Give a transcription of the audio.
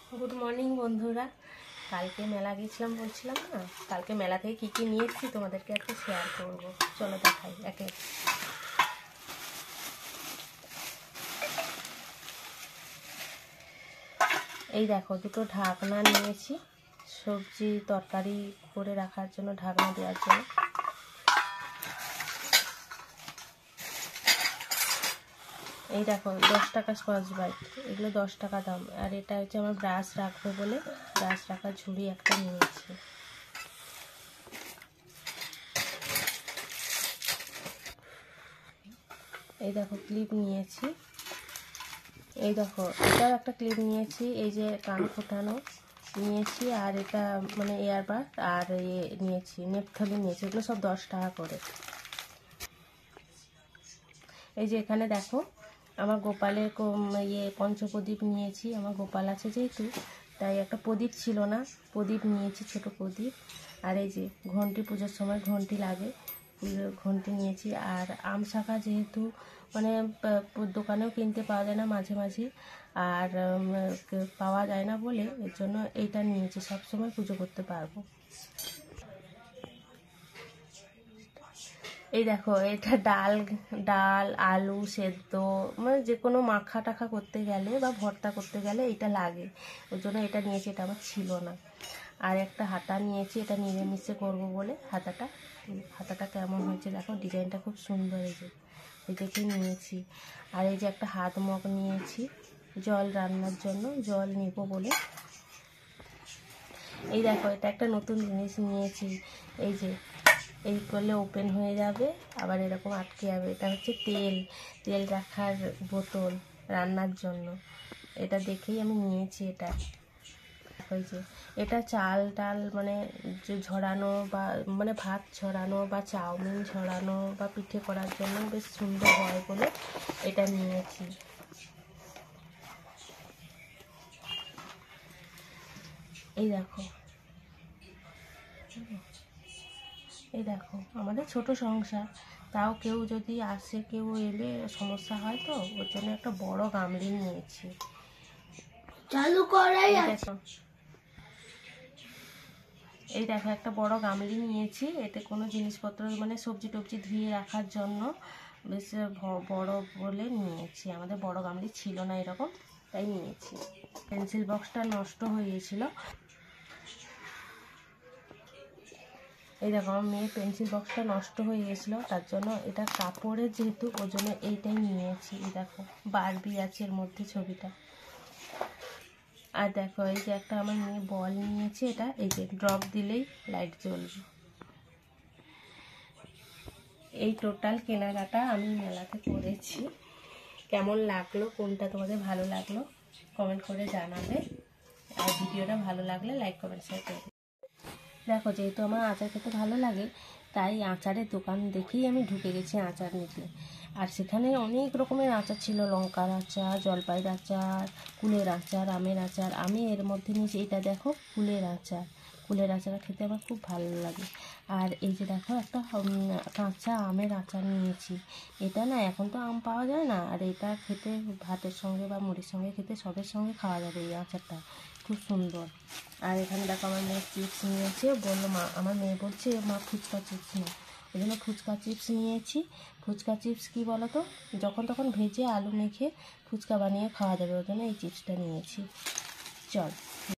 Good morning বন্ধুরা। কালকে মেলা গেছিলাম বলছিলাম না, কালকে মেলা থেকে কী কী নিয়ে এসেছি তোমাদেরকে একটা শেয়ার করব। চলো দেখাই একে। এই দেখো, দুটো ঢাকনা নিয়েছি সবজি তরকারি করে রাখার জন্য, ঢাকনা দেওয়ার জন্য। এই দেখো 10 টাকা স্কচ ব্রাইট, এগুলো 10 টাকা দাম। আর এটা হচ্ছে আমার ব্রাশ রাখবো বলে ব্রাশ রাখার ঝুড়ি একটা নিয়েছি। এই দেখো ক্লিপ নিয়েছি, এই দেখো এটাও একটা ক্লিপ নিয়েছি, এই যে কান ফোটানো নিয়েছি, আর এটা মানে এয়ারবাড, আর নিয়েছি নেপথলি নিয়েছি, এগুলো সব 10 টাকা করে। এই যে এখানে দেখো আমার গোপালের পঞ্চপ্রদীপ নিয়েছি, আমার গোপাল আছে যেহেতু তাই একটা প্রদীপ ছিল না, প্রদীপ নিয়েছি, ছোট প্রদীপ। আর এই যে ঘন্টি, পুজোর সময় ঘন্টি লাগে, ঘন্টি নিয়েছি। আর আম শাখা যেহেতু মানে দোকানেও কিনতে পাওয়া যায় না মাঝে মাঝে, আর পাওয়া যায় না বলে এর জন্য এইটা নিয়েছি, সবসময় পুজো করতে পারবো। এই দেখো এটা ডাল আলু সেদ্ধ, মানে যে কোনো মাখা টাখা করতে গেলে বা ভর্তা করতে গেলে এটা লাগে, ওই জন্য এটা নিয়েছি, এটা আমার ছিল না। আর একটা হাতা নিয়েছি, এটা নিরামিষে করবো বলে। হাতাটা কেমন হয়েছে দেখো, ডিজাইনটা খুব সুন্দর, এই দেখে নিয়েছি। আর এই যে একটা হাত মগ নিয়েছি, জল রান্নার জন্য, জল নিব বলে। এই দেখো এটা একটা নতুন জিনিস নিয়েছি, এই যে এই করলে ওপেন হয়ে যাবে, আবার এরকম আটকে যাবে। এটা হচ্ছে তেল রাখার বোতল রান্নার জন্য, এটা দেখেই আমি নিয়েছি। এটা ওই যে এটা চাল টাল মানে ঝরানো বা মানে ভাত ছড়ানো বা চাউমিন ছড়ানো বা পিঠে করার জন্য বেশ সুন্দর হয় বলে এটা নিয়েছি। এই দেখো, এই দেখো আমাদের ছোট সংসার, তাও কেউ যদি আসে, কেউ এলে সমস্যা হয়, তো ওর জন্য একটা বড় গামলি নিয়েছি। চালু করাই দেখো, এই দেখো একটা বড় গামলি নিয়েছি, এতে কোনো জিনিসপত্র মানে সবজি টবজি ধুয়ে রাখার জন্য বেশ বড় বলে নিয়েছি। আমাদের বড় গামলি ছিল না এরকম, তাই নিয়েছি। পেন্সিল বক্সটা নষ্ট হয়ে গিয়েছিল, এই দেখো আমার মেয়ের পেন্সিল বক্সটা নষ্ট হয়ে গেছিলো, তার জন্য এটা কাপড়ের যেহেতু ওই জন্য এইটাই নিয়েছি। এই দেখো বারবি আছে এর মধ্যে ছবিটা। আর দেখো এই যে একটা আমার মেয়ে বল নিয়েছে, এটা এই যে ড্রপ দিলেই লাইট জ্বলবে। এই টোটাল কেনাকাটা আমি মেলাতে করেছি। কেমন লাগলো, কোনটা তোমাদের ভালো লাগলো কমেন্ট করে জানাবে, আর ভিডিওটা ভালো লাগলে লাইক কমেন্ট শেয়ার করবে। দেখো যেহেতু আমার আচার খেতে ভালো লাগে, তাই আচারের দোকান দেখেই আমি ঢুকে গেছি আচার নিতে। আর সেখানে অনেক রকমের আচার ছিল, লঙ্কার আচার, জলপাইয়ের আচার, কুলের আচার, আমের আচার। আমি এর মধ্যে নিয়েছি এটা দেখো কুলের আচার, কুলের আচার খেতে আমার খুব ভালো লাগে। আর এই যে দেখো একটা কাঁচা আমের আচার নিয়েছি, এটা না এখন তো আম পাওয়া যায় না, আর এটা খেতে ভাতের সঙ্গে বা মুড়ির সঙ্গে খেতে সবের সঙ্গে খাওয়া যাবে এই আচারটা, খুব সুন্দর। আর এখানে দেখো আমার মেয়ে চিপস নিয়েছে, বললো মা, আমার মেয়ে বলছে মা ফুচকা চিপস না, ওই জন্য ফুচকা চিপস নিয়েছি। ফুচকা চিপস কী বলো তো, যখন তখন ভেজে আলু মেখে ফুচকা বানিয়ে খাওয়া যাবে, ওই জন্য এই চিপসটা নিয়েছি। চল।